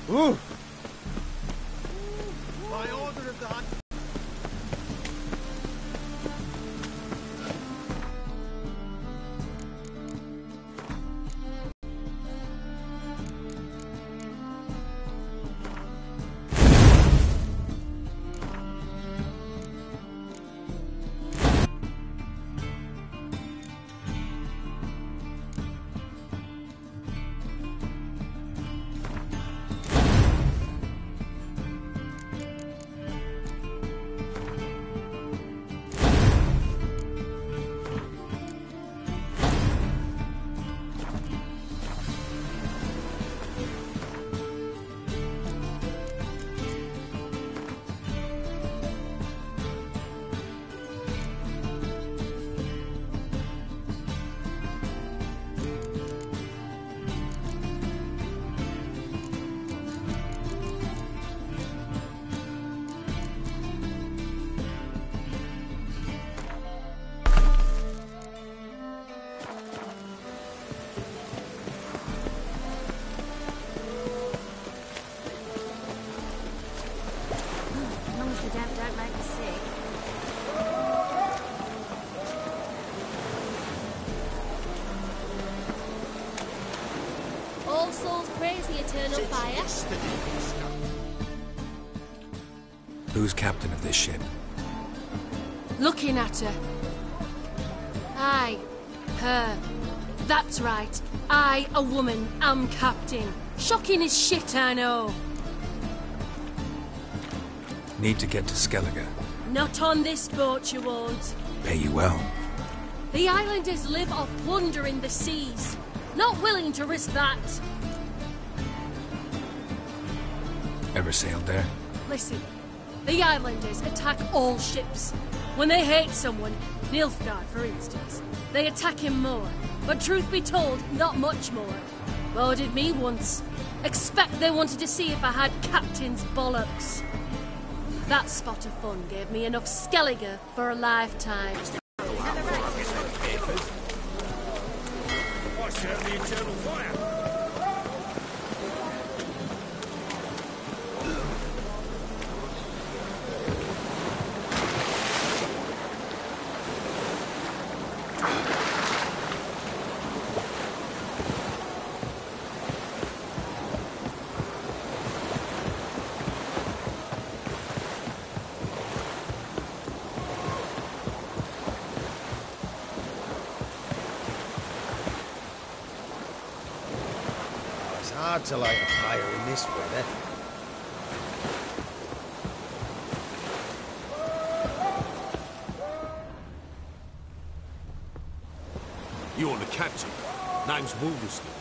Ooh. By order of the hunt. Who's captain of this ship? Looking at her. Aye, her. That's right. I, a woman, am captain. Shocking as shit, I know. Need to get to Skellige. Not on this boat, you won't. Pay you well. The islanders live off plunder in the seas. Not willing to risk that. Ever sailed there? Listen, the islanders attack all ships. When they hate someone, Nilfgaard for instance, they attack him more. But truth be told, not much more. Boarded me once. Expect they wanted to see if I had captain's bollocks. That spot of fun gave me enough Skellige for a lifetime. I serve the eternal fire. Hard to light a fire in this weather. You're the captain. Name's Wolverstone.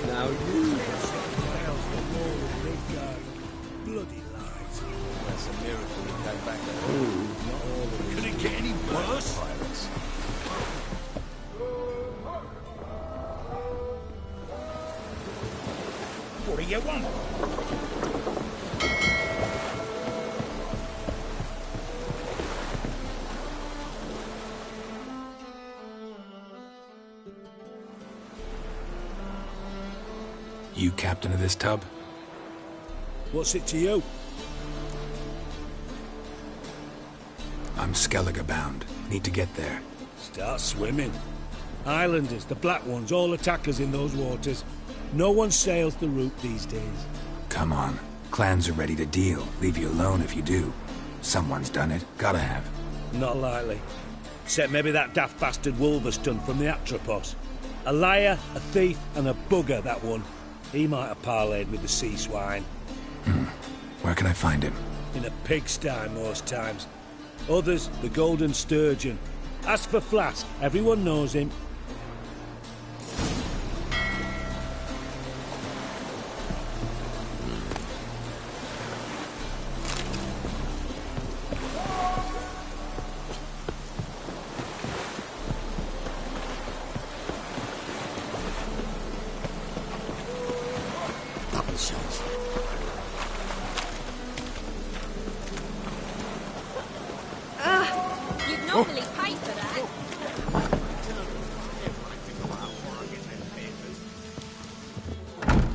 Now you. Bloody lies. That's a miracle we came back alive. Could it get any worse? What do you want? You captain of this tub? What's it to you? I'm Skellige bound. Need to get there. Start swimming. Islanders, the black ones, all attackers in those waters. No one sails the route these days. Come on. Clans are ready to deal. Leave you alone if you do. Someone's done it. Gotta have. Not likely. Except maybe that daft bastard Wolverstone from the Atropos. A liar, a thief, and a bugger, that one. He might have parlayed with the sea swine. Where can I find him? In a pigsty most times. Others, the Golden Sturgeon. Ask for Flask. Everyone knows him. Double shots. You'd normally pay for that.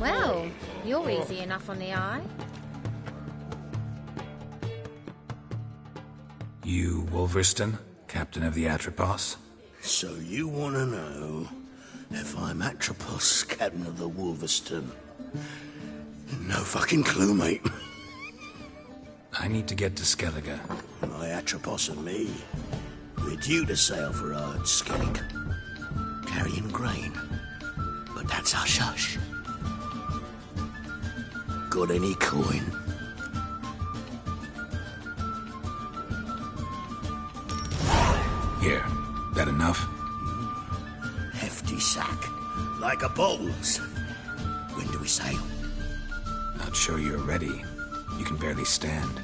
Well, you're easy enough on the eye. You Wolverstone, captain of the Atropos? So you want to know if I'm Atropos, captain of the Wolverstone? No fucking clue, mate. I need to get to Skellige. My Atropos and me, we're due to sail for our Skellige, carrying grain. But that's hush-hush. Got any coin? Here. That enough? Hefty sack, like a bowl's. When do we sail? Not sure you're ready. You can barely stand.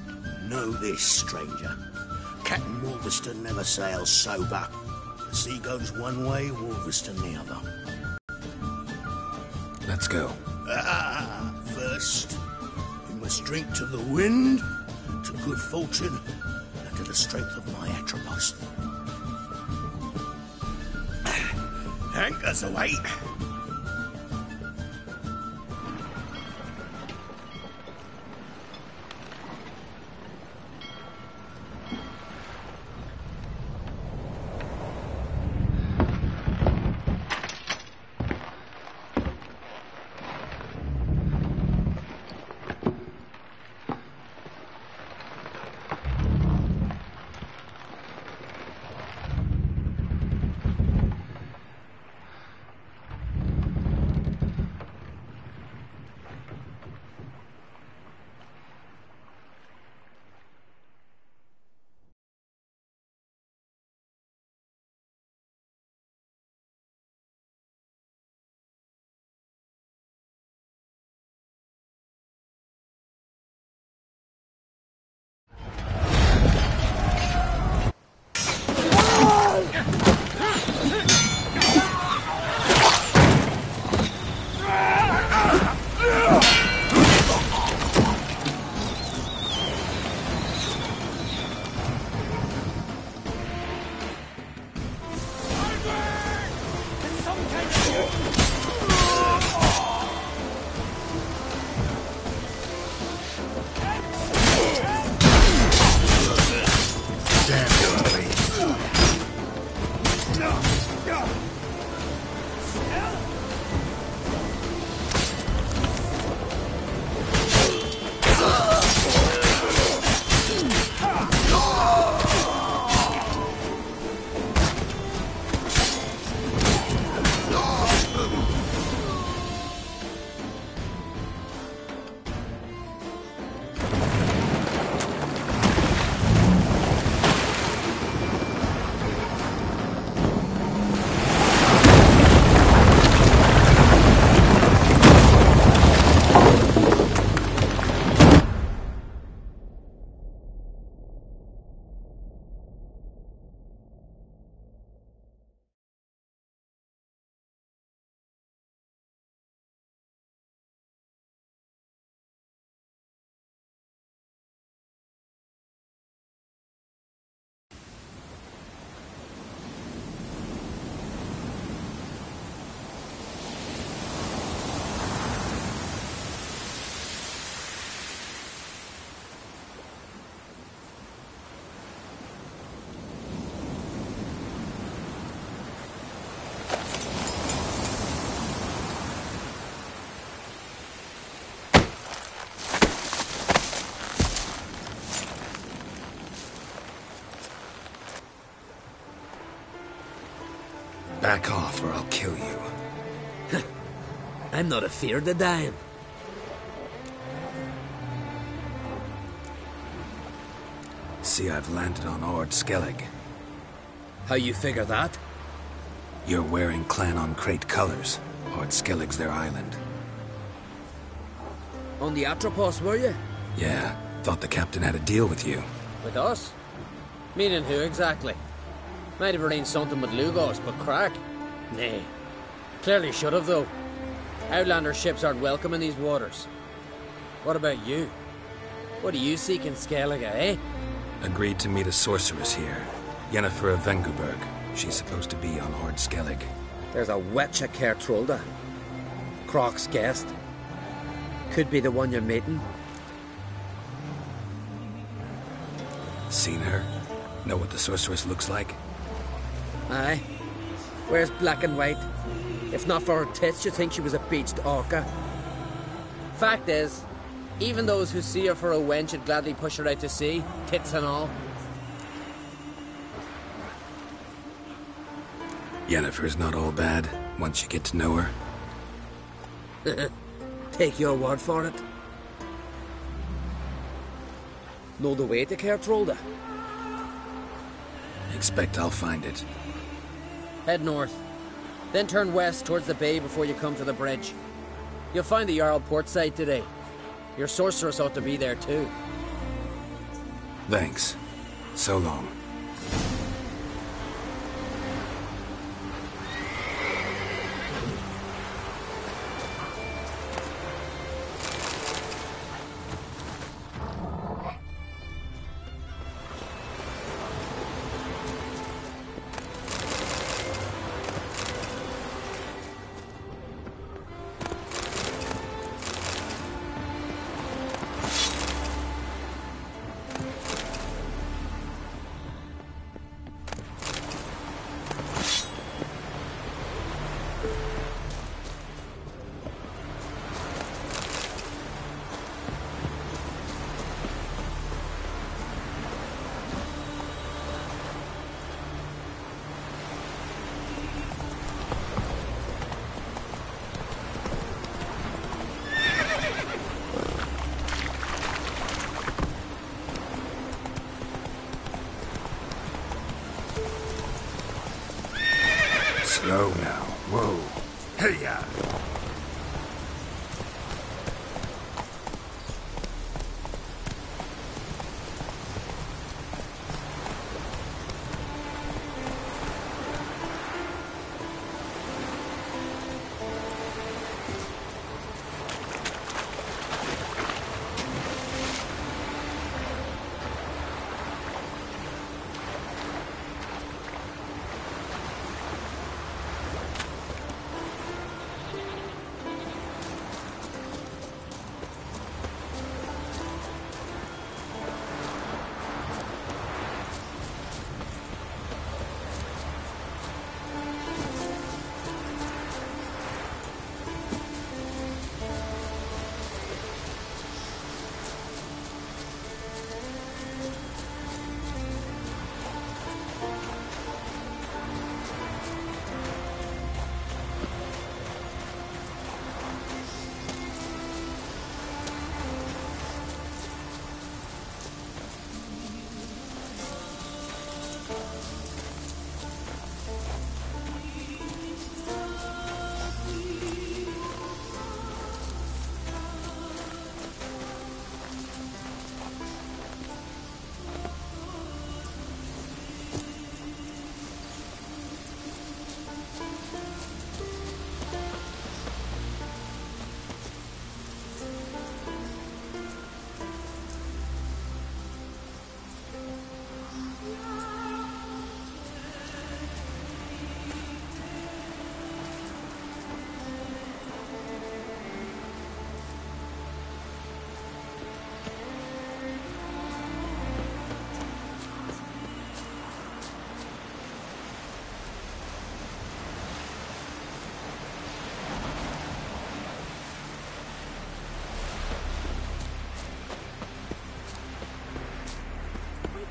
Know this, stranger. Captain Wolverstone never sails sober. The sea goes one way, Wolverstone the other. Let's go. First, we must drink to the wind, to good fortune, and to the strength of my Atropos. Anchors away. Back off or I'll kill you. I'm not afeard of dying. See, I've landed on Ord Skellige. How you figure that? You're wearing Clan on Crate colors. Ord Skellige's their island. On the Atropos, were you? Yeah, thought the captain had a deal with you. With us? Meaning who exactly? Might have arranged something with Lugos, but crack? Nay. Clearly should have, though. Outlander ships aren't welcome in these waters. What about you? What do you seek in Skellige, eh? Agreed to meet a sorceress here. Yennefer of Vengerberg. She's supposed to be on Ord Skellige. There's a witch at Kertrolda. Croc's guest. Could be the one you're meeting. Seen her? Know what the sorceress looks like? Aye. Wears black and white. If not for her tits, you'd think she was a beached orca. Fact is, even those who see her for a wench would gladly push her out to sea, tits and all. Yennefer's not all bad, once you get to know her. Take your word for it. Know the way to Kertrolda? Expect I'll find it. Head north. Then turn west towards the bay before you come to the bridge. You'll find the Jarl port side today. Your sorceress ought to be there too. Thanks. So long. Slow now. Whoa. Hey-ya!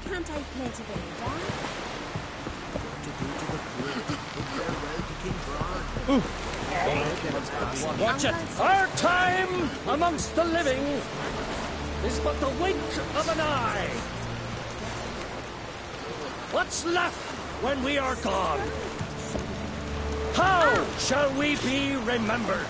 Can't I play to the leader? To do to the Watch it! Our time amongst the living is but the wink of an eye. What's left when we are gone? How shall we be remembered?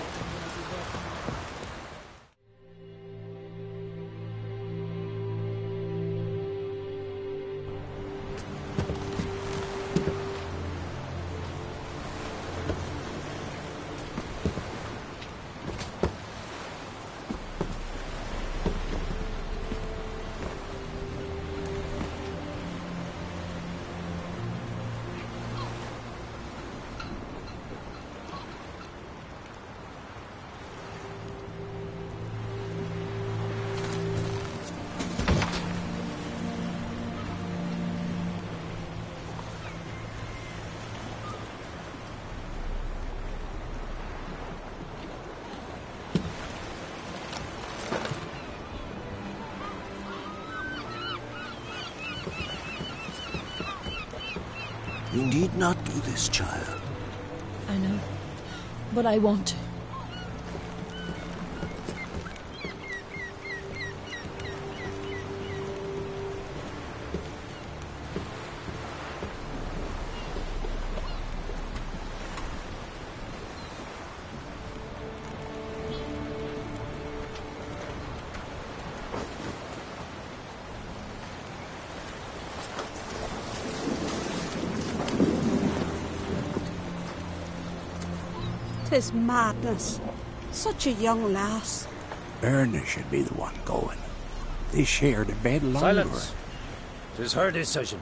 You need not do this, child. I know, but I won't. Tis madness. Such a young lass. Erna should be the one going. They shared a bed longer. Silence. 'Tis her decision.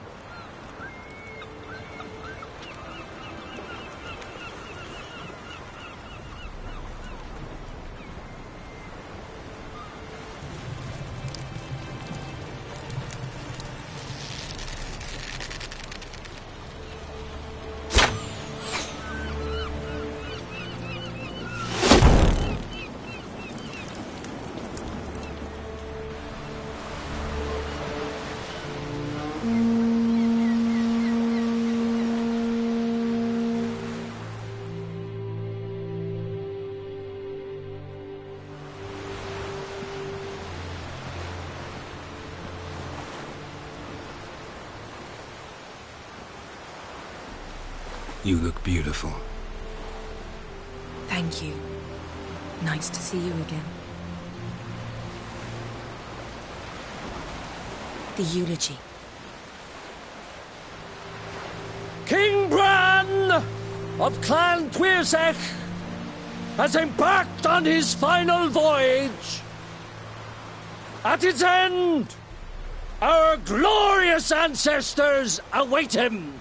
You look beautiful. Thank you. Nice to see you again. The eulogy. King Bran of Clan Twirsech has embarked on his final voyage. At its end, our glorious ancestors await him.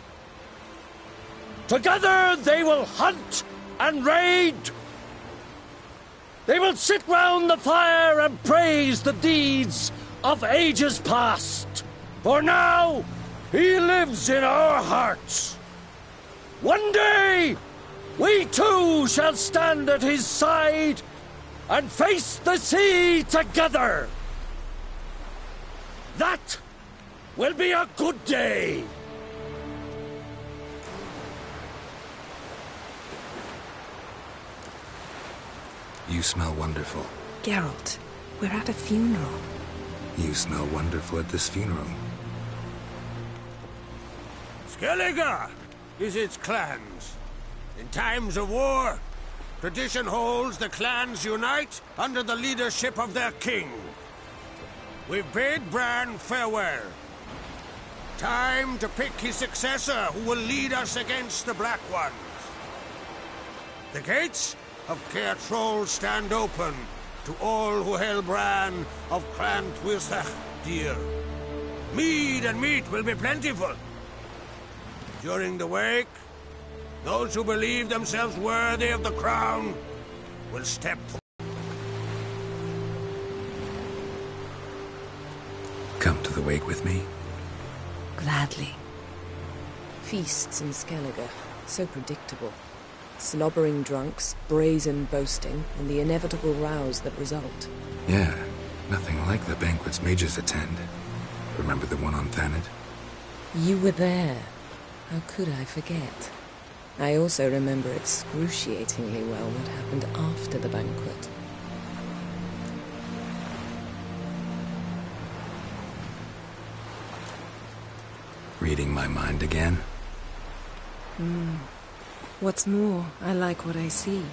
Together they will hunt and raid. They will sit round the fire and praise the deeds of ages past. For now, he lives in our hearts. One day, we too shall stand at his side and face the sea together. That will be a good day. You smell wonderful. Geralt, we're at a funeral. You smell wonderful at this funeral. Skellige is its clans. In times of war, tradition holds the clans unite under the leadership of their king. We bid Bran farewell. Time to pick his successor who will lead us against the Black Ones. The gates of Caer Troll stand open to all who held Bran of Clan Twirsech dear. Mead and meat will be plentiful. During the wake, those who believe themselves worthy of the crown will step forward. Come to the wake with me? Gladly. Feasts in Skellige, so predictable. Slobbering drunks, brazen boasting, and the inevitable rows that result. Yeah, nothing like the banquets mages attend. Remember the one on Thanet? You were there. How could I forget? I also remember excruciatingly well what happened after the banquet. Reading my mind again? What's more, I like what I see.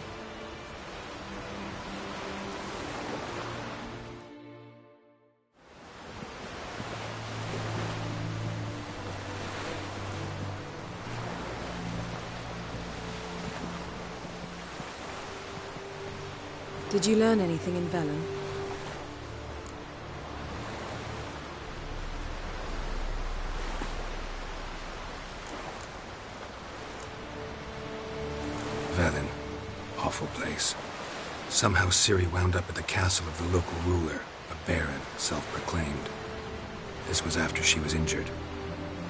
Did you learn anything in Velen? Velen. Awful place. Somehow Ciri wound up at the castle of the local ruler, a baron, self-proclaimed. This was after she was injured.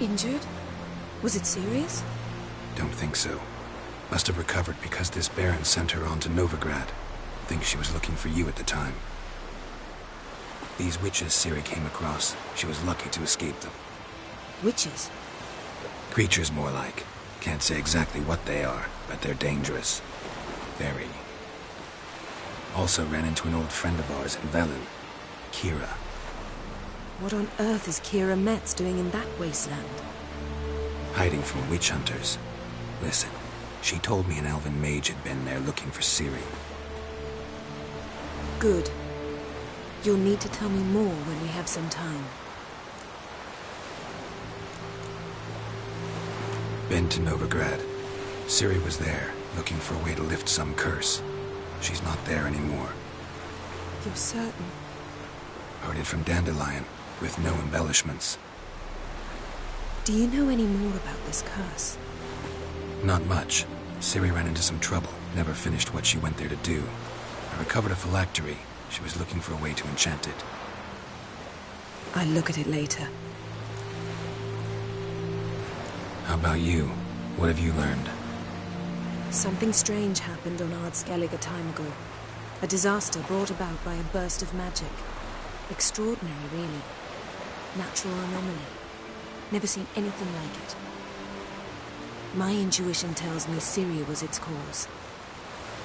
Injured? Was it serious? Don't think so. Must have recovered because this baron sent her on to Novigrad. Think she was looking for you at the time. These witches Ciri came across, she was lucky to escape them. Witches? Creatures, more like. Can't say exactly what they are, but they're dangerous. Very. Also ran into an old friend of ours in Velen, Kira. What on earth is Kira Metz doing in that wasteland? Hiding from witch hunters. Listen, she told me an elven mage had been there looking for Ciri. Good. You'll need to tell me more when we have some time. Been to Novigrad. Ciri was there, looking for a way to lift some curse. She's not there anymore. You're certain? Heard it from Dandelion, with no embellishments. Do you know any more about this curse? Not much. Ciri ran into some trouble, never finished what she went there to do. I recovered a phylactery. She was looking for a way to enchant it. I'll look at it later. How about you? What have you learned? Something strange happened on Skellige a time ago. A disaster brought about by a burst of magic. Extraordinary, really. Natural anomaly. Never seen anything like it. My intuition tells me Ciri was its cause.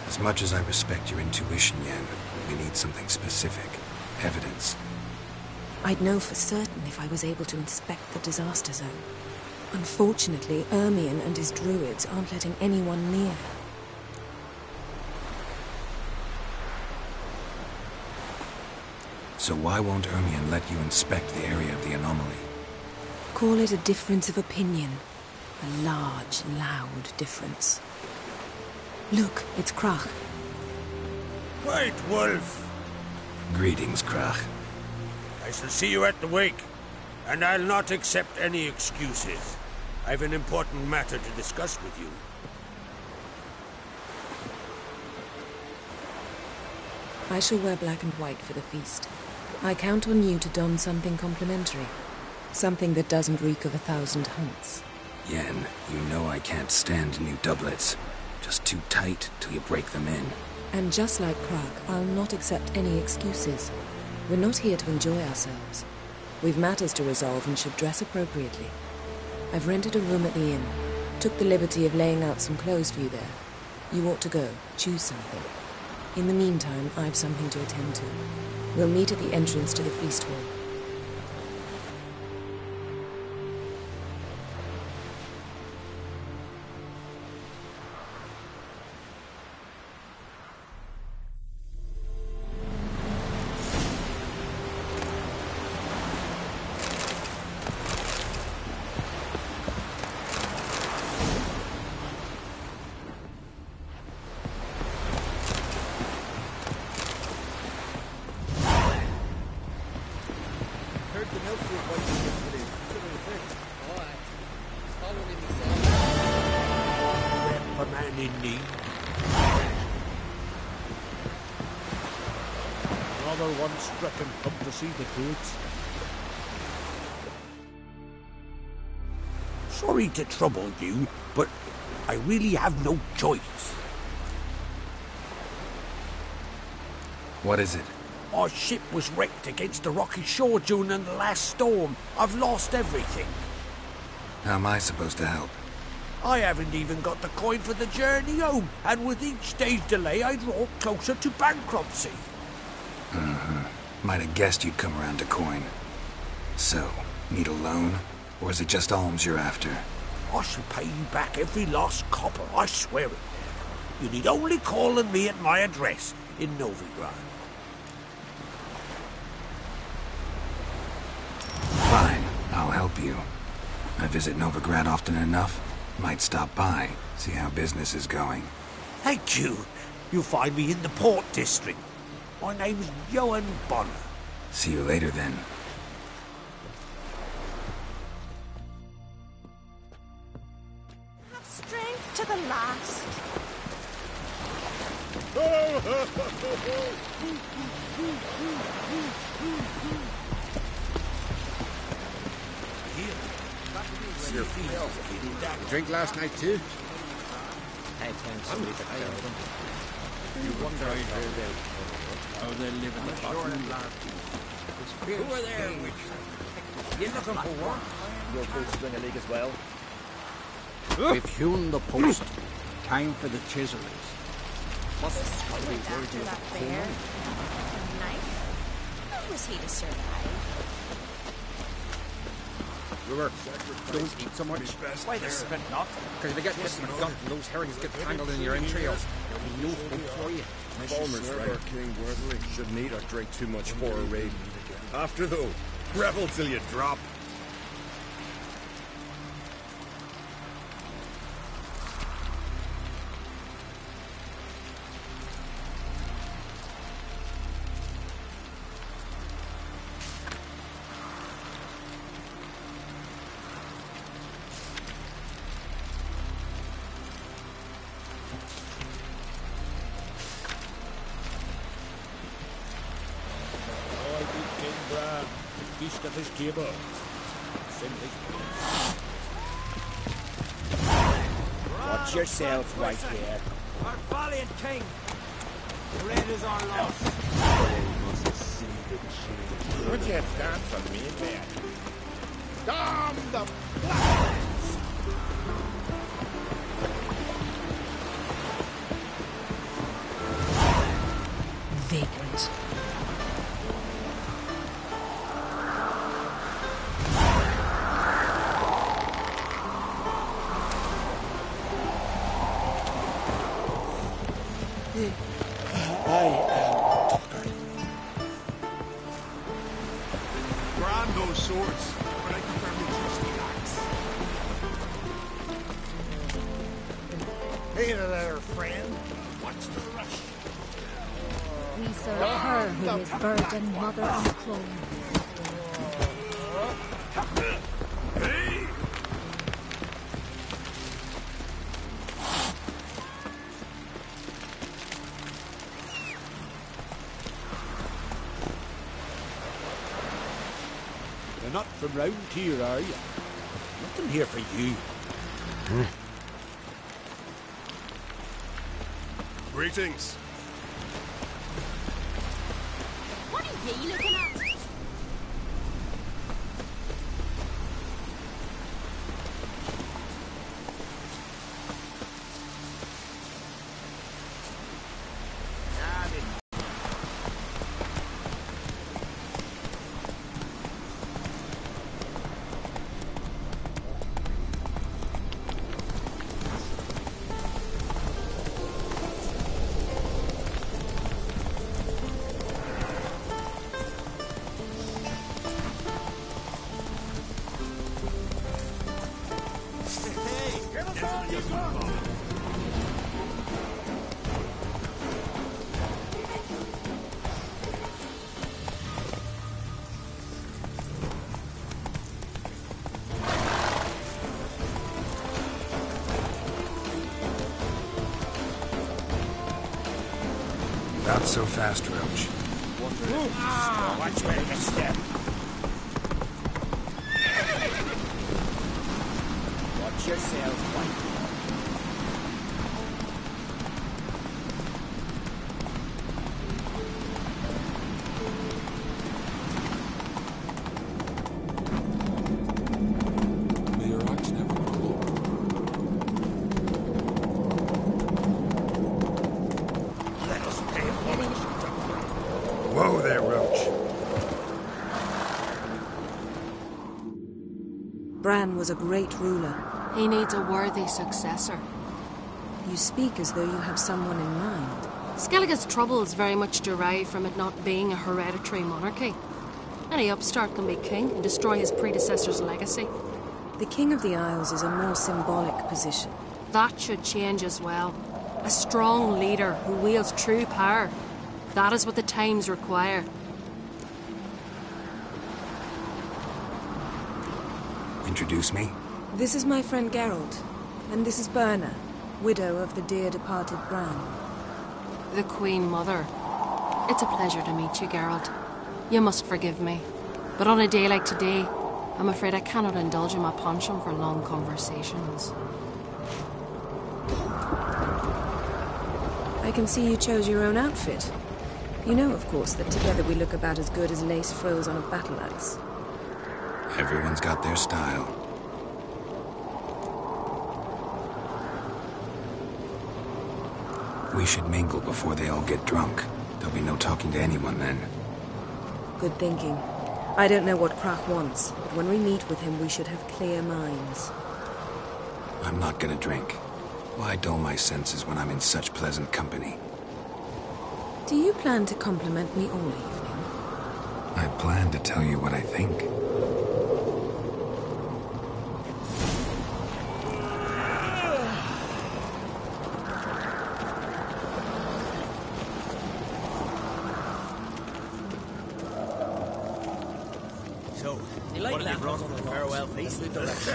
As much as I respect your intuition, Yen, we need something specific. Evidence. I'd know for certain if I was able to inspect the disaster zone. Unfortunately, Ermion and his druids aren't letting anyone near. So why won't Ermion let you inspect the area of the anomaly? Call it a difference of opinion. A large, loud difference. Look, it's Krach. White Wolf! Greetings, Krach. I shall see you at the wake, and I'll not accept any excuses. I've an important matter to discuss with you. I shall wear black and white for the feast. I count on you to don something complimentary. Something that doesn't reek of 1,000 hunts. Yen, you know I can't stand new doublets. Just too tight till you break them in. And just like Krach, I'll not accept any excuses. We're not here to enjoy ourselves. We've matters to resolve and should dress appropriately. I've rented a room at the inn. Took the liberty of laying out some clothes for you there. You ought to go. Choose something. In the meantime, I've something to attend to. We'll meet at the entrance to the feast hall. Another one stricken come to see the goods. Sorry to trouble you, but I really have no choice. What is it? Our ship was wrecked against the rocky shore during the last storm. I've lost everything. How am I supposed to help? I haven't even got the coin for the journey home, and with each day's delay, I draw closer to bankruptcy. Might have guessed you'd come around to coin. So, need a loan? Or is it just alms you're after? I shall pay you back every lost copper, I swear it. You need only call on me at my address in Novigrad. Fine, I'll help you. I visit Novigrad often enough. Might stop by, see how business is going. Thank you. You'll find me in the Port District. My name's Johan Bonner. See you later then. Have strength to the last. Drink last night too? You wonder how they live in the bottom. Who are there? You looking for work? Your boots ring a league as well. We've hewn the post. Time for the chiselers. This went after that bear. A knife? How was he to survive? Brewer, don't eat so much. Why the spit not? Because if you get this in the gut and those herrings get tangled in your entrails, there'll be no hope for you. Palmer's right. King Worthily shouldn't eat or drink too much for a raid. After though, revel till you drop. Feast of his table. Watch yourself right here. Our valiant king. The raid is our loss. Would you stand for me there? Damn the Vagrant. Grab those swords, but I prefer me trusty axe. Hey there, friend. What's the rush? We serve her who is bird and mother and clone. Hey! You're not from round here, are you? Nothing here for you. Greetings. What are ye looking at? Not so fast, Roach. Watch where you step. Watch yourself, white. May your axe never grow. Bran was a great ruler. He needs a worthy successor. You speak as though you have someone in mind. Skellige's troubles very much derive from it not being a hereditary monarchy. Any upstart can be king and destroy his predecessor's legacy. The King of the Isles is a more symbolic position. That should change as well. A strong leader who wields true power. That is what the times require. Introduce me? This is my friend Geralt, and this is Berna, widow of the dear departed Bran. The Queen Mother. It's a pleasure to meet you, Geralt. You must forgive me, but on a day like today, I'm afraid I cannot indulge in my penchant for long conversations. I can see you chose your own outfit. You know, of course, that together we look about as good as lace frills on a battle axe. Everyone's got their style. We should mingle before they all get drunk. There'll be no talking to anyone then. Good thinking. I don't know what Krak wants, but when we meet with him, we should have clear minds. I'm not gonna drink. Why dull my senses when I'm in such pleasant company? Do you plan to compliment me all evening? I plan to tell you what I think. So, what have you brought for the farewell feast?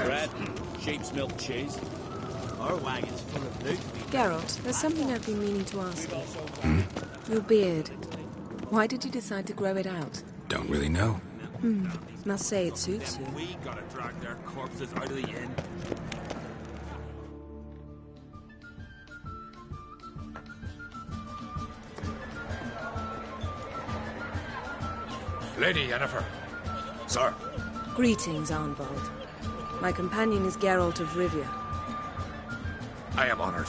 Bread, sheep's milk cheese. Our wagon's full of loot. Geralt, there's something I've been meaning to ask you. Hmm? Your beard. Why did you decide to grow it out? Don't really know. Must say it suits you. We gotta drag their corpses out of the inn. Lady Yennefer. Sir. Greetings, Arnvald. My companion is Geralt of Rivia. I am honored.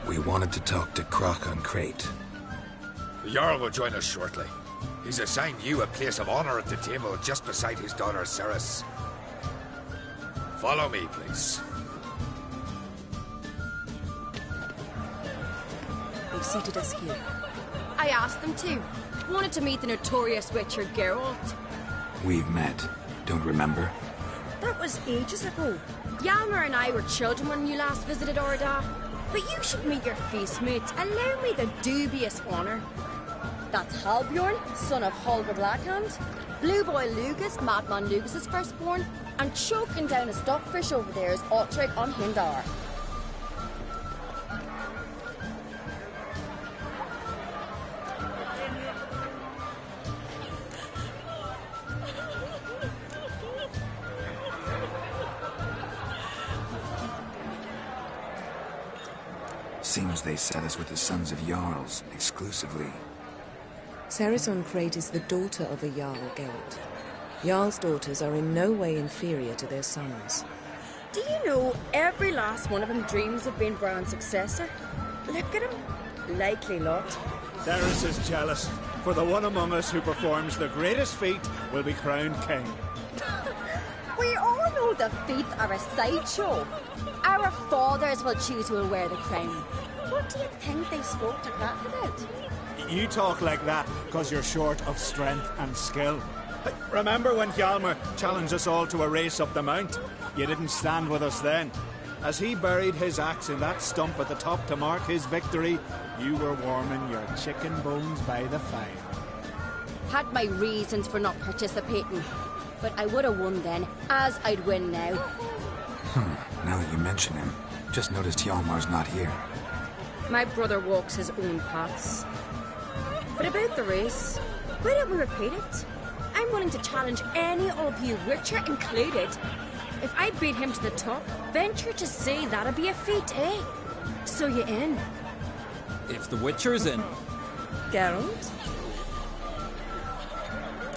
We wanted to talk to Krak on Crate. The Jarl will join us shortly. He's assigned you a place of honor at the table just beside his daughter Ceres. Follow me, please. They've seated us here. I asked them to. Wanted to meet the notorious witcher Geralt. We've met. Don't remember? That was ages ago. Hjalmar and I were children when you last visited Orda. But you should meet your feast mates. Allow me the dubious honour. That's Halbjorn, son of Holger Blackhand. Blue Boy Lugus, Madman Lugus' firstborn. And choking down a stockfish over there is Otrek on Hindar. Seems they set us with the sons of Jarls, exclusively. Ceres on Crate is the daughter of a Jarl, Geralt. Jarl's daughters are in no way inferior to their sons. Do you know every last one of them dreams of being Bran's successor? Look at him. Likely lot. Ceres is jealous, for the one among us who performs the greatest feat will be crowned king. We all know the feats are a sideshow. Our fathers will choose who will wear the crown. What do you think they spoke to Krak about? You talk like that because you're short of strength and skill. Remember when Hjalmar challenged us all to a race up the mount? You didn't stand with us then. As he buried his axe in that stump at the top to mark his victory, you were warming your chicken bones by the fire. Had my reasons for not participating. But I would have won then, as I'd win now. Now that you mention him, just noticed Hjalmar's not here. My brother walks his own paths. But about the race, why don't we repeat it? I'm willing to challenge any of you, Witcher included. If I beat him to the top, venture to say that'd be a feat, eh? So you in? If the Witcher's in. Geralt?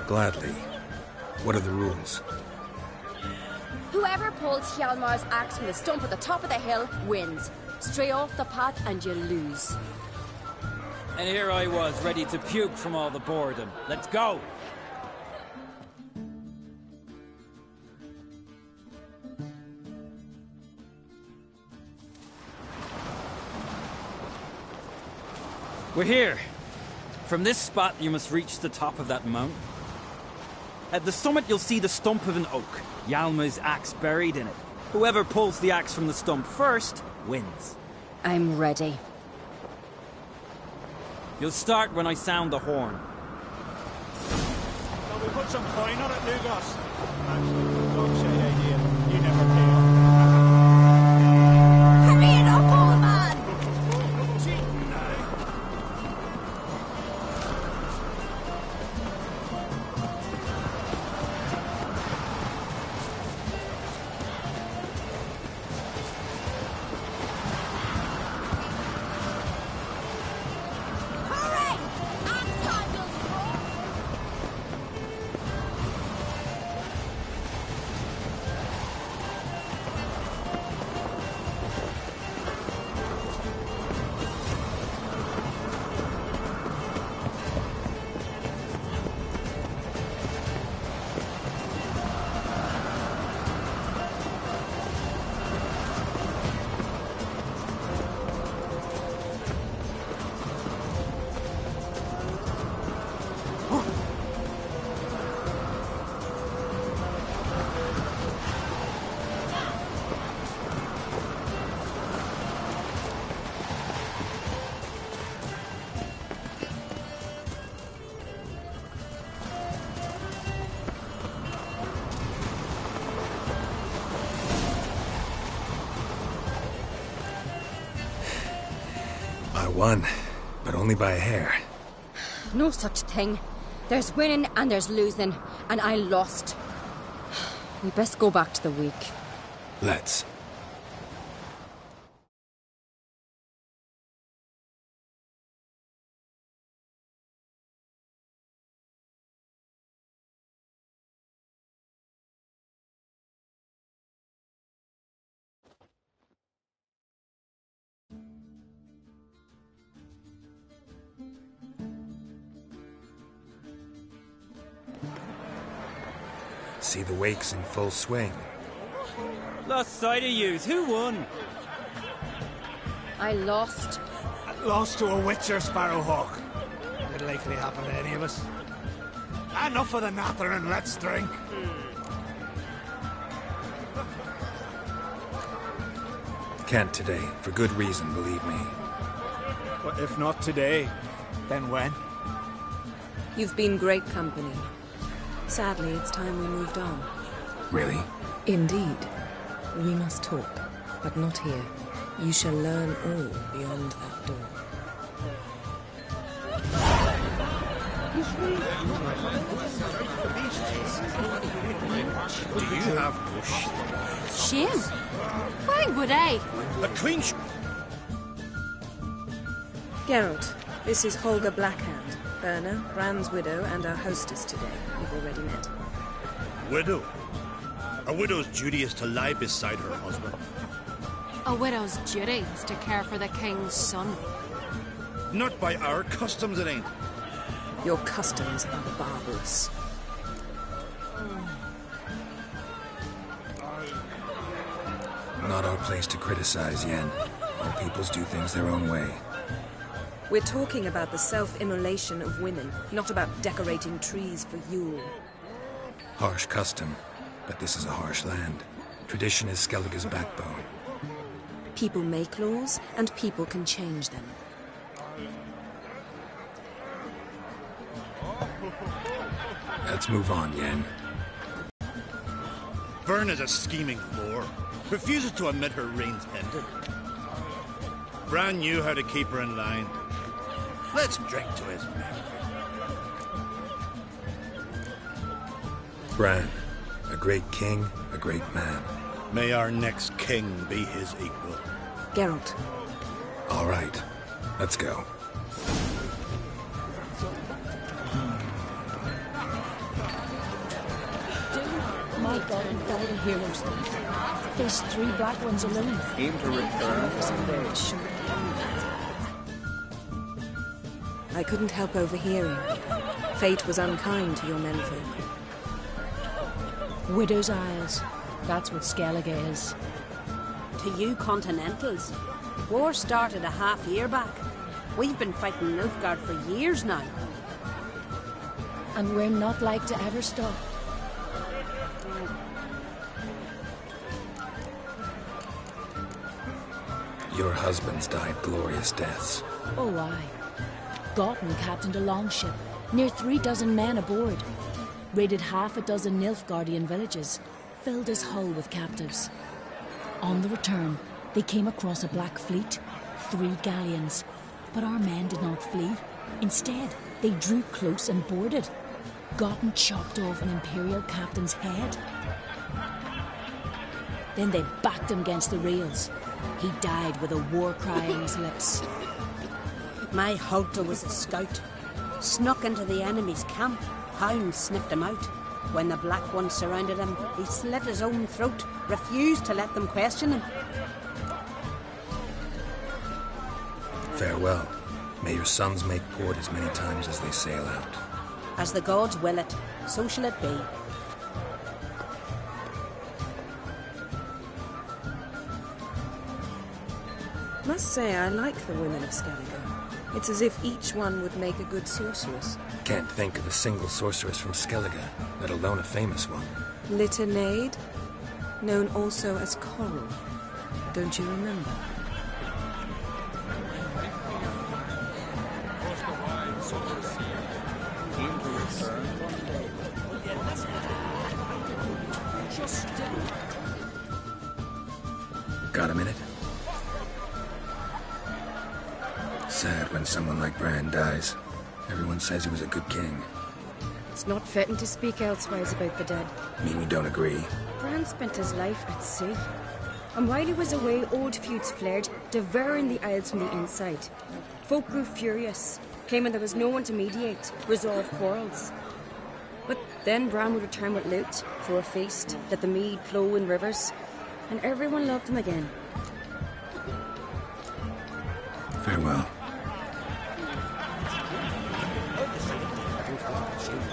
Gladly. What are the rules? Whoever pulls Hjalmar's axe from the stump at the top of the hill wins. Stray off the path and you lose. And here I was, ready to puke from all the boredom. Let's go! We're here. From this spot, you must reach the top of that mountain. At the summit, you'll see the stump of an oak. Yalma's axe buried in it. Whoever pulls the axe from the stump first wins. I'm ready. You'll start when I sound the horn. Shall we put some coin on it, Lugos? Actually, dog shit idea. You never pay up. Hurry it up, old man! I won, but only by a hair. No such thing. There's winning and there's losing, and I lost. We best go back to the week. Let's. See the wakes in full swing. Lost sight of yous. Who won? I lost. Lost to a witcher, Sparrowhawk. Did likely happen to any of us. Enough of the nattering, let's drink. Can't today, for good reason, believe me. But if not today, then when? You've been great company. Sadly, it's time we moved on. Really? Indeed. We must talk, but not here. You shall learn all beyond that door. Do you have bush? Shame. Why would I? A queen. Geralt, this is Holger Blackhand, Berna, Brand's widow, and our hostess today. You've already met. Widow? A widow's duty is to lie beside her husband. A widow's duty is to care for the king's son. Not by our customs, it ain't. Your customs are barbarous. Not our place to criticize, Yen. All peoples do things their own way. We're talking about the self-immolation of women, not about decorating trees for Yule. Harsh custom, but this is a harsh land. Tradition is Skellige's backbone. People make laws, and people can change them. Let's move on, Yen. Vern is a scheming whore. Refuses to admit her reign's ended. Bran knew how to keep her in line. Let's drink to his memory. Bran, a great king, a great man. May our next king be his equal. Geralt. All right, let's go. My God, and all the heroes. There's 3 black ones alone. Aim to rip her I couldn't help overhearing. Fate was unkind to your menfolk. Widow's Isles. That's what Skellige is. To you Continentals, war started a half year back. We've been fighting Nilfgaard for years now. And we're not like to ever stop. Your husbands died glorious deaths. Oh, aye. Gotten captained a longship, near 36 men aboard. Raided half a dozen Nilfgaardian villages, filled his hull with captives. On the return, they came across a black fleet, 3 galleons. But our men did not flee. Instead, they drew close and boarded. Gotten chopped off an Imperial captain's head. Then they backed him against the rails. He died with a war cry on his lips. My Halter was a scout. Snuck into the enemy's camp. Hounds sniffed him out. When the Black Ones surrounded him, he slit his own throat, refused to let them question him. Farewell. May your sons make port as many times as they sail out. As the gods will it, so shall it be. Must say I like the women of Skellige. It's as if each one would make a good sorceress. Can't think of a single sorceress from Skellige, let alone a famous one. Litternaid, known also as Coral. Don't you remember? Got a minute? Sad when someone like Bran dies. Everyone says he was a good king. It's not fitting to speak elsewise about the dead. Mean you don't agree? Bran spent his life at sea. And while he was away, old feuds flared, devouring the Isles from the inside. Folk grew furious, claiming there was no one to mediate, resolve quarrels. But then Bran would return with loot, throw a feast, let the mead flow in rivers, and everyone loved him again. Farewell.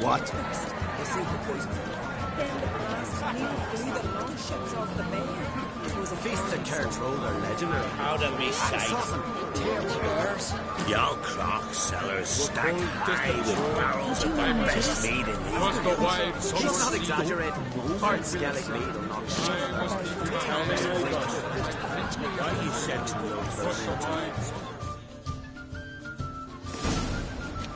What? It was a feast that Kerr's roller legendary. Out of me sight. Y'all clock sellers stacked high with barrels of my best mead in these. He's not exaggerating. Hard Skellige mead will not What you said to me,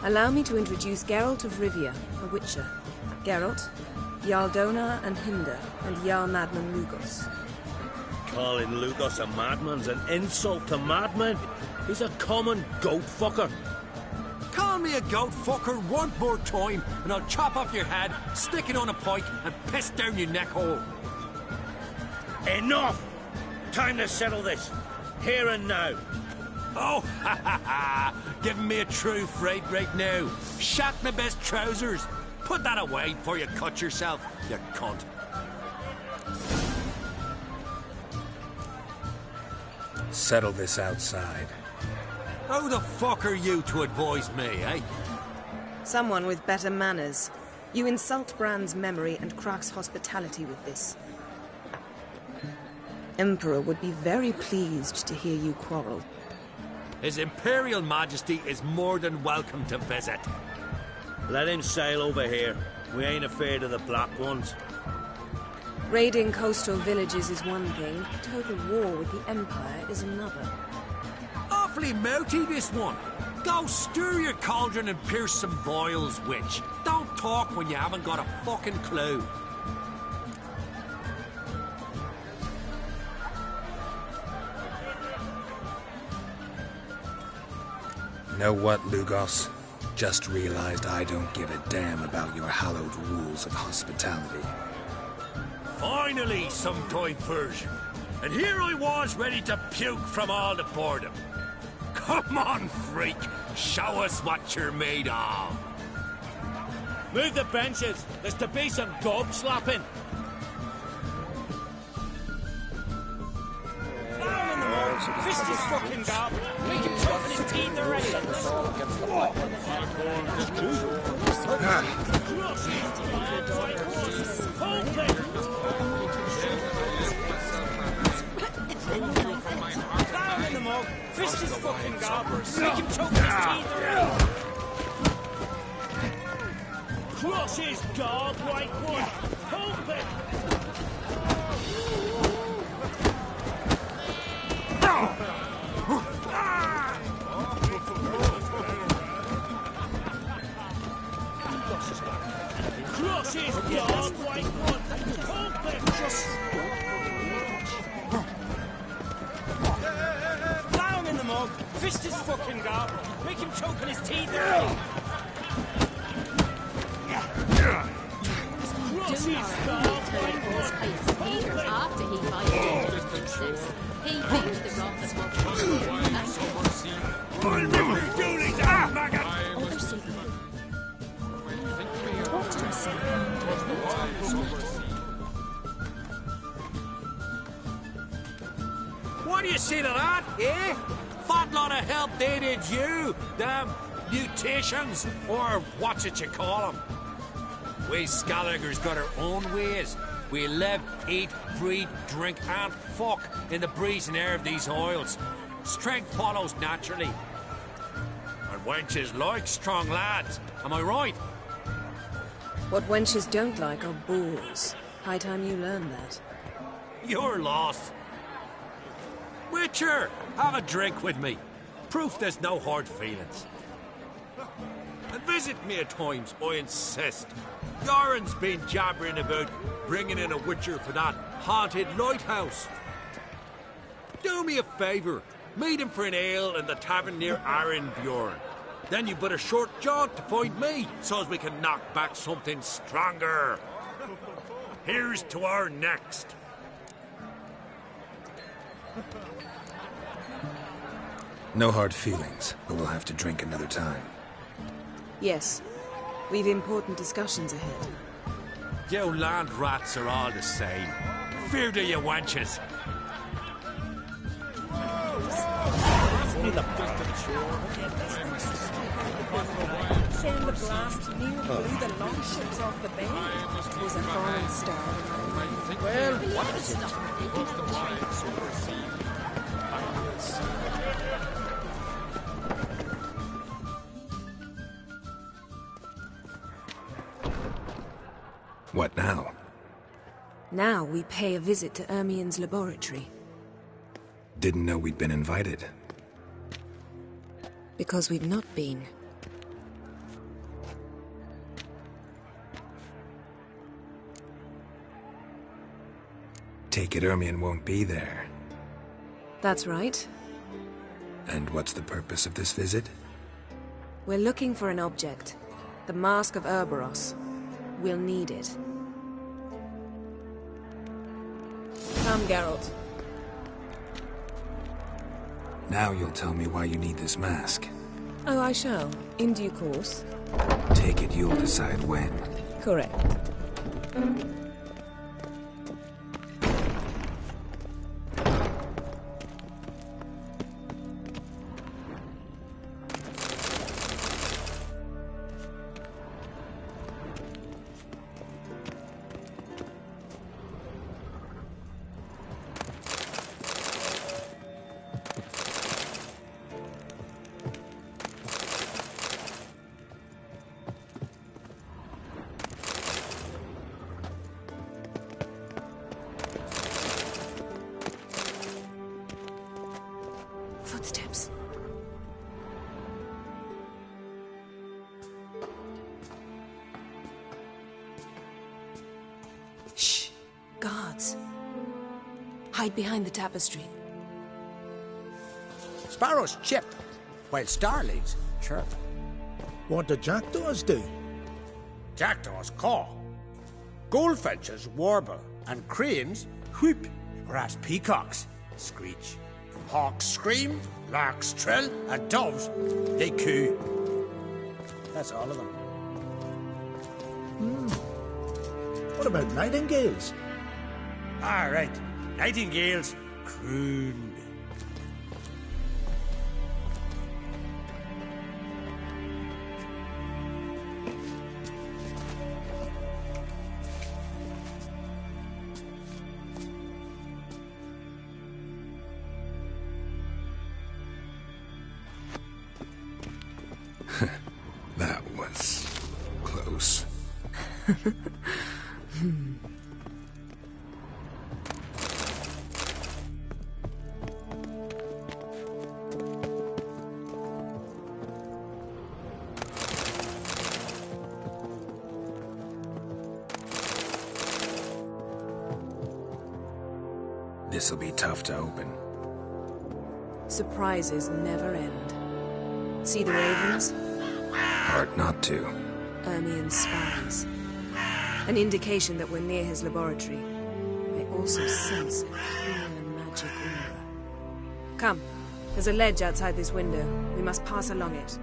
Allow me to introduce Geralt of Rivia, a witcher. Geralt, Jarl Dona and Hinder, and Jarl Madman Lugos. calling Lugos a madman's an insult to madmen. He's a common goat fucker. Call me a goat fucker one more time, and I'll chop off your head, stick it on a pike, and piss down your neck hole. Enough! Time to settle this. Here and now. Oh, ha ha ha! Giving me a true fright right now. Shat my best trousers. Put that away before you cut yourself, you cunt. Settle this outside. Who the fuck are you to advise me, eh? Someone with better manners. You insult Bran's memory and Krach's hospitality with this. Emperor would be very pleased to hear you quarrel. His Imperial Majesty is more than welcome to visit. Let him sail over here. We ain't afraid of the Black Ones. Raiding coastal villages is one thing. Total war with the Empire is another. Awfully mouty, this one. Go stir your cauldron and pierce some boils, witch. Don't talk when you haven't got a fucking clue. Know what, Lugos? Just realized I don't give a damn about your hallowed rules of hospitality. Finally, some diversion. And here I was ready to puke from all the boredom. Come on, freak. Show us what you're made of. Move the benches. There's to be some gob slapping. Fist his fucking gob. Make him tough his teeth already. mug. Fist his fucking gob. Make him choke his teeth. Cross his gob, white one. Hope it. Cross his gob, white one. Hope it. Down in the mug. Fist his fucking gob. Make him choke on his teeth. After he fights he thinks the wrath is more Other secret. What did I say? What do you say to that, eh? Fat lot of help they did you, damn mutations, or what's it you call them? We Skellige's got our own ways. We live, eat, breathe, drink, and fuck in the breeze and air of these oils. Strength follows naturally. And wenches like strong lads, am I right? What wenches don't like are bulls. High time you learn that. You're lost. Witcher, have a drink with me. Proof there's no hard feelings. And visit me at times, I insist. Yoren's been jabbering about bringing in a witcher for that haunted lighthouse. Do me a favour. Meet him for an ale in the tavern near Arenbjorn. Then you but a short jaunt to find me, so as we can knock back something stronger. Here's to our next. No hard feelings, but we'll have to drink another time. Yes. We've important discussions ahead. You land rats are all the same. Fear to you wenches. Then the blast near blew the longships off the bay. It was a falling star. Well, what is it? What now? Now we pay a visit to Ermien's laboratory. Didn't know we'd been invited. Because we've not been. Take it Ermien won't be there. That's right. And what's the purpose of this visit? We're looking for an object. The Mask of Urboros. We'll need it. Come, Geralt. Now you'll tell me why you need this mask. Oh, I shall. In due course. Take it you'll decide when. Correct. Footsteps. Shh. Guards. Hide behind the tapestry. Sparrows chip, while starlings chirp. What do jackdaws do? Jackdaws caw. Goldfinches warble, and cranes whoop, whereas peacocks screech. Hawks scream, larks trill, and doves, they coo. That's all of them. What about nightingales? All right, nightingales croon. This'll be tough to open. Surprises never end. See the ravens? Hard not to. Ermien's spies. An indication that we're near his laboratory. I also sense a clear magic aura. Come, there's a ledge outside this window. We must pass along it.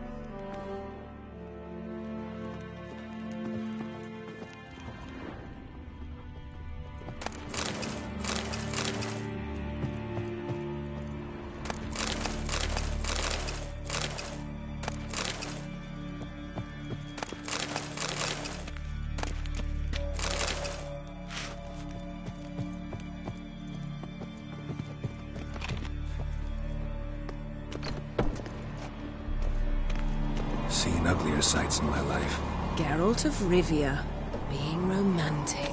Seen uglier sights in my life. Geralt of Rivia, being romantic.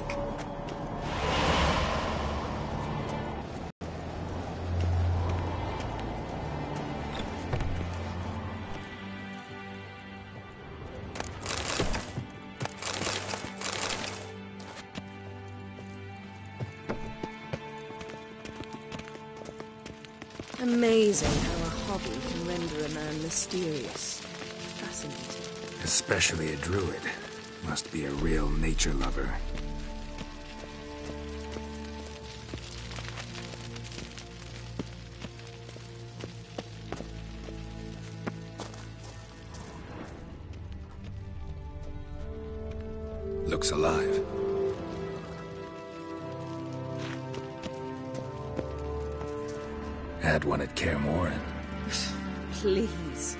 Amazing how a hobby can render a man mysterious. Fascinating. Especially a druid. Must be a real nature lover. Looks alive. Had one at Kaer Morhen. Please.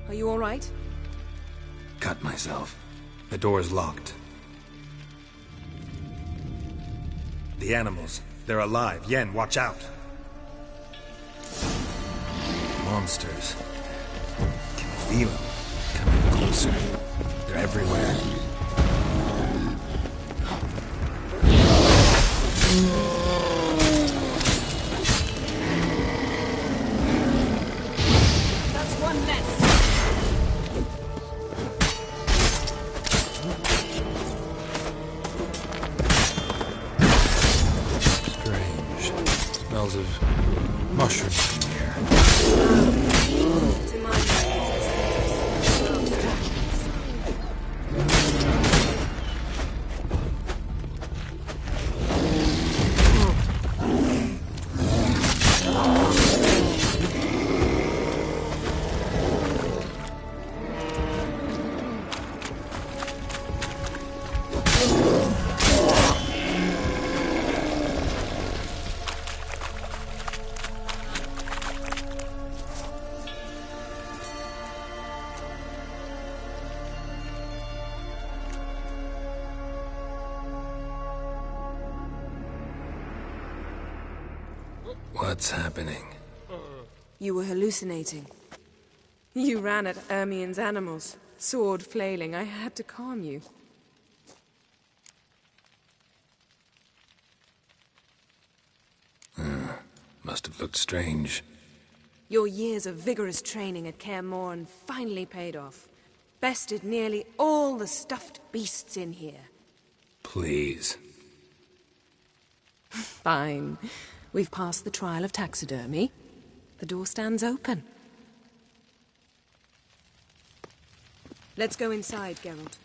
Are you all right? Cut myself. The door's locked. The animals. They're alive. Yen, watch out. Monsters. Can feel them. Coming closer. They're everywhere. That's one less. Strange. Smells of mushrooms in here. To my mind, it's the What's happening? You were hallucinating. You ran at Ermien's animals, sword flailing. I had to calm you. Must have looked strange. Your years of vigorous training at Kaer Morhen finally paid off. Bested nearly all the stuffed beasts in here. Please. Fine. We've passed the trial of taxidermy. The door stands open. Let's go inside, Geralt.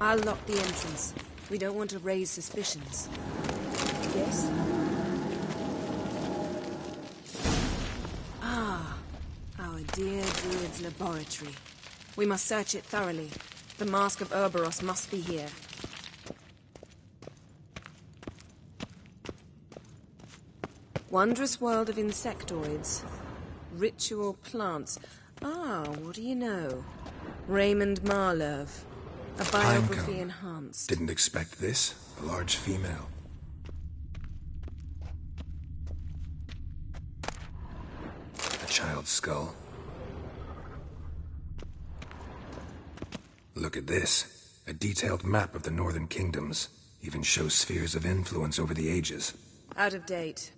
I'll lock the entrance. We don't want to raise suspicions. Yes? Ah, our dear druid's laboratory. We must search it thoroughly. The Mask of Ouroboros must be here. Wondrous world of insectoids. Ritual plants. Ah, what do you know? Raymond Marlove. A biography enhanced. Didn't expect this. A large female. A child's skull. Look at this. A detailed map of the northern kingdoms. Even shows spheres of influence over the ages. Out of date.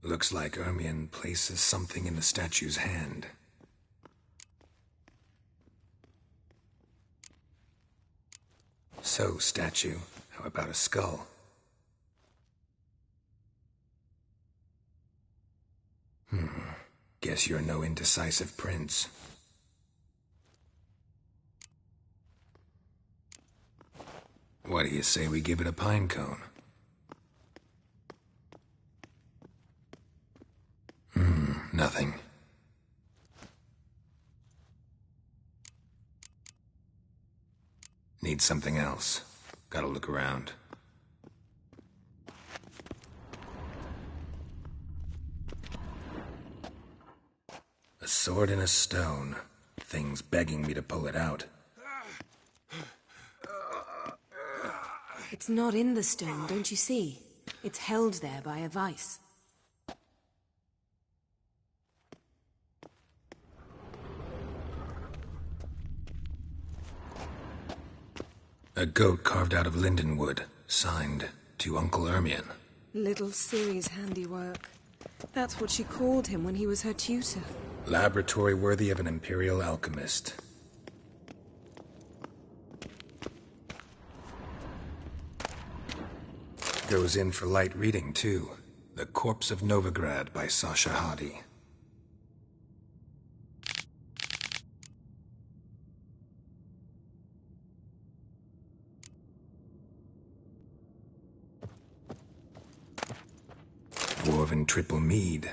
Looks like Ermion places something in the statue's hand. So, statue, how about a skull? Guess you're no indecisive prince. What do you say we give it a pine cone? Nothing. Need something else. Gotta look around. A sword and a stone. Thing's begging me to pull it out. It's not in the stone, don't you see? It's held there by a vice. A goat carved out of linden wood, signed to Uncle Ermion. Little Ciri's handiwork. That's what she called him when he was her tutor. Laboratory worthy of an imperial alchemist. Goes in for light reading, too. The Corpse of Novigrad by Sasha Hadi. Dwarven triple mead.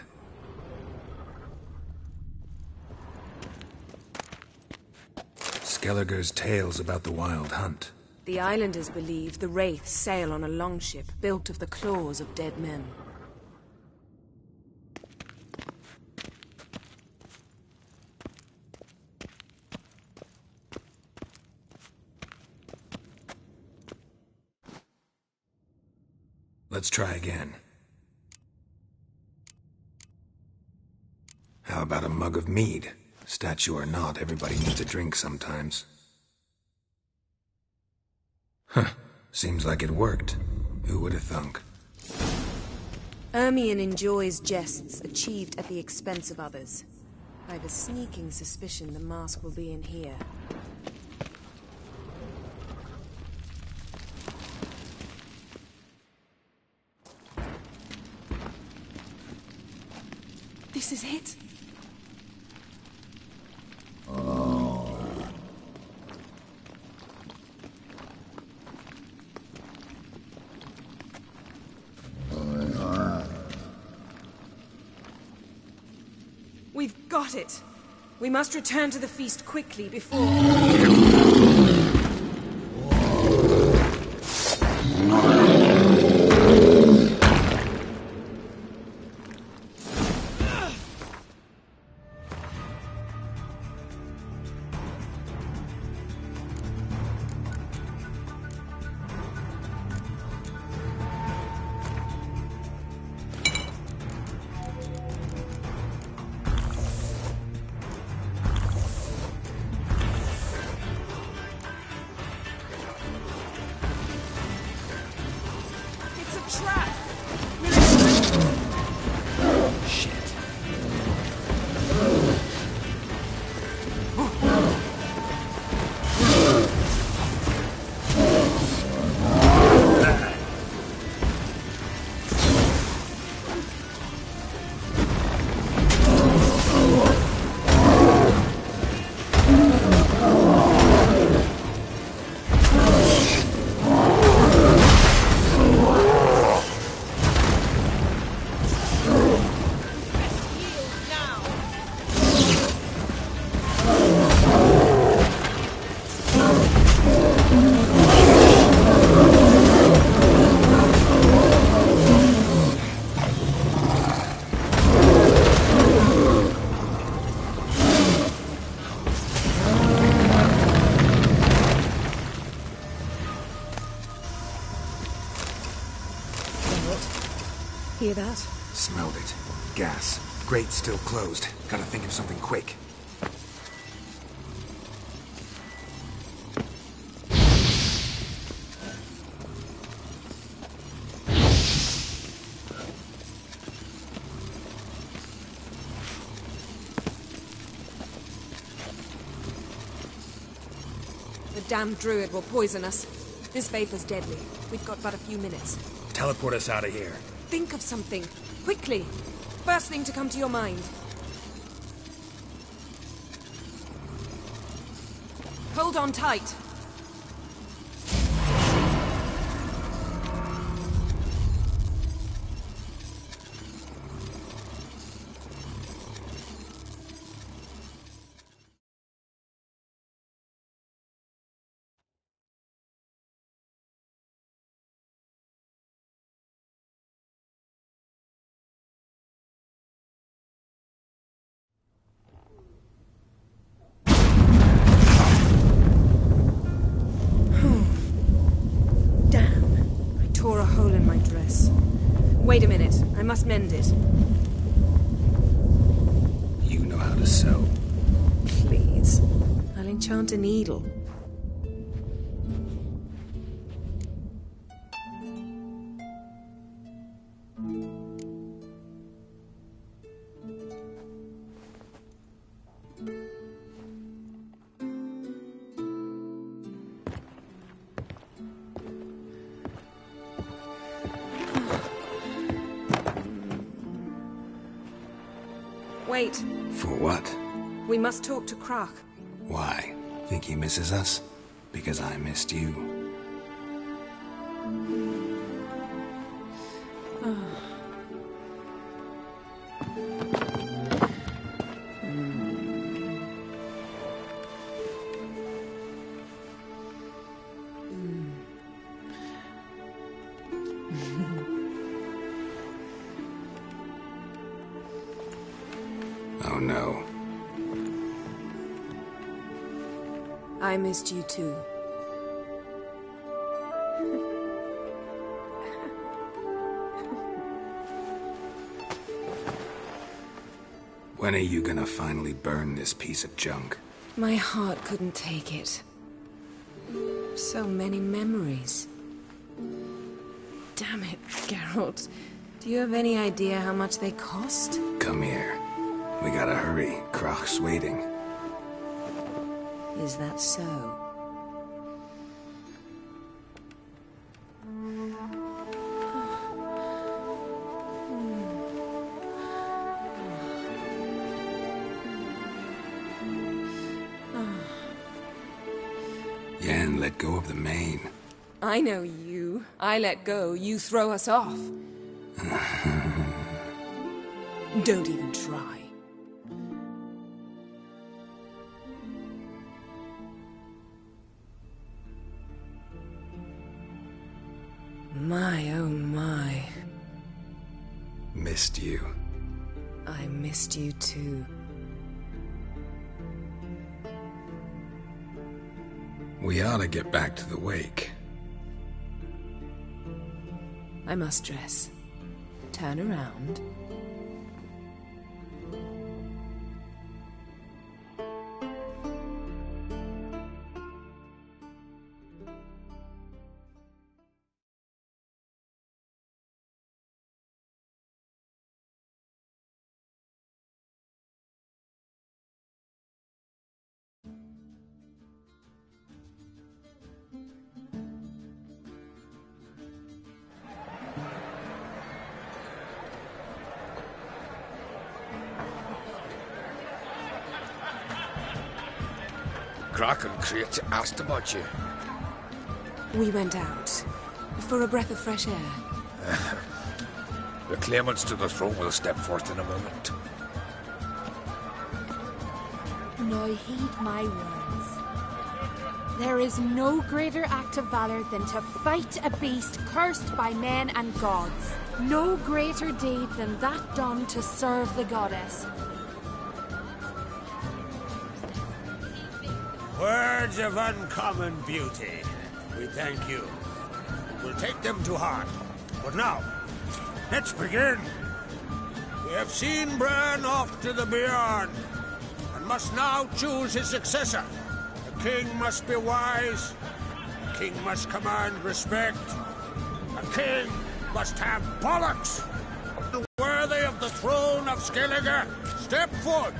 Skellige's tales about the wild hunt. The islanders believe the wraiths sail on a longship built of the claws of dead men. Let's try again. How about a mug of mead? Statue or not, everybody needs a drink sometimes. Huh. Seems like it worked. Who would have thunk? Ermion enjoys jests achieved at the expense of others. I've a sneaking suspicion the mask will be in here. This is it. We've got it. We must return to the feast quickly before... Hear that? Smelled it. Gas. Grate still closed. Gotta think of something quick. The damned druid will poison us. This vapor's deadly. We've got but a few minutes. Teleport us out of here. Think of something. Quickly. First thing to come to your mind. Hold on tight. Tore a hole in my dress. Wait a minute. I must mend it. You know how to sew. Please. I'll enchant a needle. Wait. For what? We must talk to Croc. Why? Think he misses us? Because I missed you. Oh no. I missed you too. When are you gonna finally burn this piece of junk? My heart couldn't take it. So many memories. Damn it, Geralt. Do you have any idea how much they cost? Come here. We gotta hurry. Croc's waiting. Is that so? Yen, let go of the mane. I know you. I let go, you throw us off. Don't even try. My, oh my. Missed you. I missed you too. We ought to get back to the wake. I must dress. Turn around. Croc and Crate asked about you. We went out. For a breath of fresh air. The claimants to the throne will step forth in a moment. Now heed my words. There is no greater act of valor than to fight a beast cursed by men and gods. No greater deed than that done to serve the goddess. Words of uncommon beauty. We thank you. We'll take them to heart. But now, let's begin. We have seen Bran off to the beyond, and must now choose his successor. The king must be wise. The king must command respect. The king must have bollocks. Worthy of the throne of Skellige, step forth.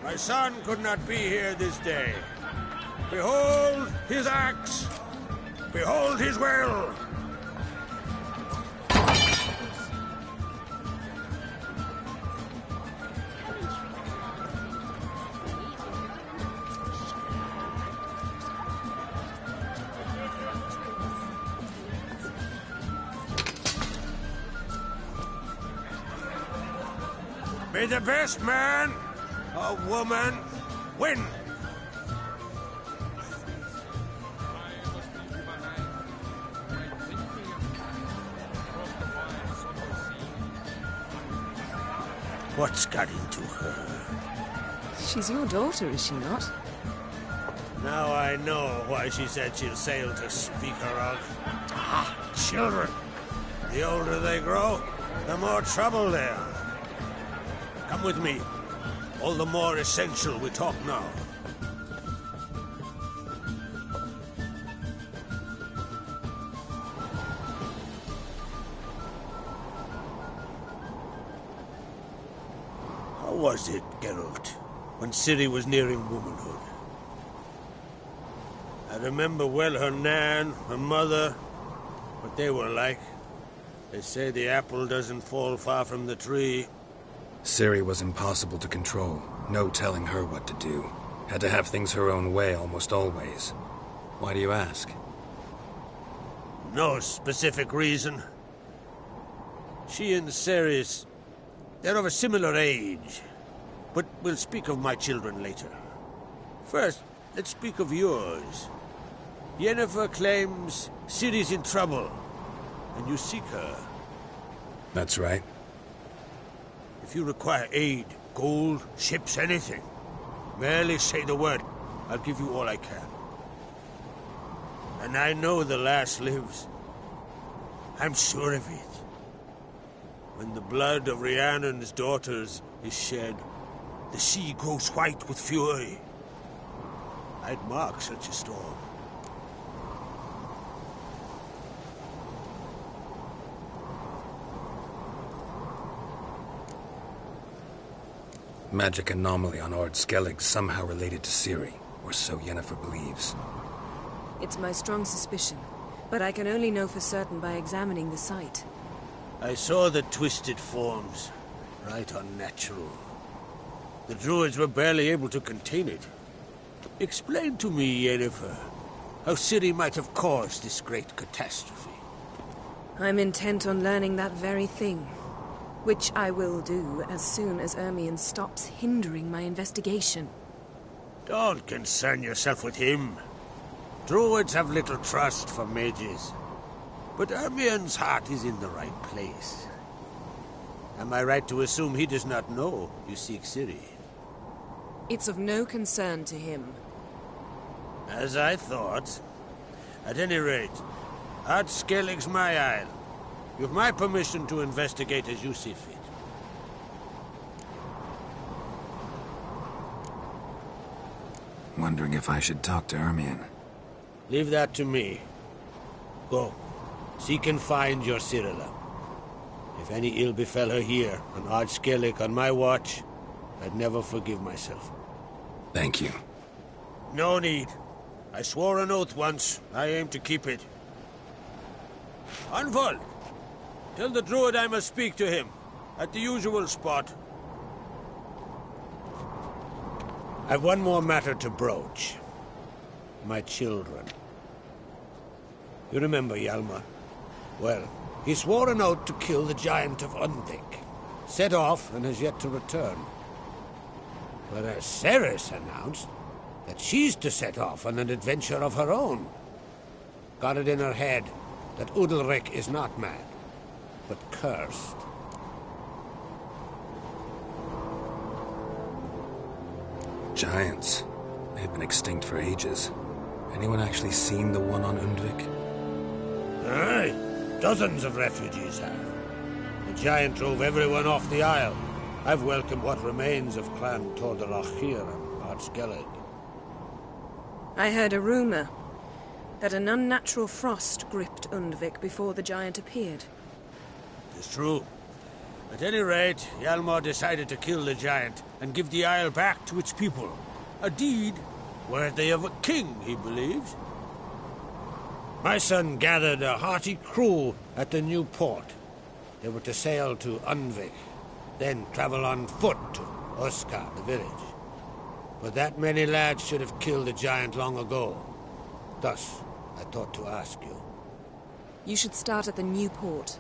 My son could not be here this day. Behold his axe. Behold his will. May the best man or woman win. What's got into her? She's your daughter, is she not? Now I know why she said she'll sail to speak her of. Ah, children. The older they grow, the more trouble they are. Come with me. All the more essential we talk now. How was it, Geralt, when Ciri was nearing womanhood? I remember well her nan, her mother, what they were like. They say the apple doesn't fall far from the tree. Ciri was impossible to control. No telling her what to do. Had to have things her own way almost always. Why do you ask? No specific reason. She and Ceres, they're of a similar age. But we'll speak of my children later. First, let's speak of yours. Yennefer claims Ciri's in trouble, and you seek her. That's right. If you require aid, gold, ships, anything, merely say the word. I'll give you all I can. And I know the lass lives. I'm sure of it. When the blood of Rhiannon's daughters is shed, the sea grows white with fury. I'd mark such a storm. Magic anomaly on Ord Skellige somehow related to Ciri, or so Yennefer believes. It's my strong suspicion, but I can only know for certain by examining the site. I saw the twisted forms. Right unnatural. The druids were barely able to contain it. Explain to me, Yennefer, how Ciri might have caused this great catastrophe. I'm intent on learning that very thing, which I will do as soon as Ermion stops hindering my investigation. Don't concern yourself with him. Druids have little trust for mages. But Ermion's heart is in the right place. Am I right to assume he does not know you seek Ciri? It's of no concern to him. As I thought. At any rate, Ard Skellige's my isle. You've my permission to investigate as you see fit. Wondering if I should talk to Ermion. Leave that to me. Go. Seek and find your Cyrilla. If any ill befell her here, on Ard Skellige on my watch, I'd never forgive myself. Thank you. No need. I swore an oath once. I aim to keep it. Anvald! Tell the druid I must speak to him. At the usual spot. I've one more matter to broach. My children. You remember Hjalmar? Well, He swore an oath to kill the giant of Undvik. Set off and has yet to return. Whereas Ceres announced that she's to set off on an adventure of her own. Got it in her head that Udalric is not mad, but cursed. Giants. They've been extinct for ages. Anyone actually seen the one on Undvik? Aye, dozens of refugees have. The giant drove everyone off the isle. I've welcomed what remains of Clan Tordalachir and Lord Skellige. I heard a rumor that an unnatural frost gripped Undvik before the giant appeared. It's true. At any rate, Hjalmar decided to kill the giant and give the isle back to its people. A deed worthy of a king, he believes. My son gathered a hearty crew at the new port. They were to sail to Undvik, then travel on foot to Oska, the village. But that many lads should have killed the giant long ago. Thus, I thought to ask you. You should start at the new port.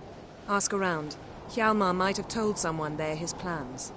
Ask around. Hjalmar might have told someone there his plans.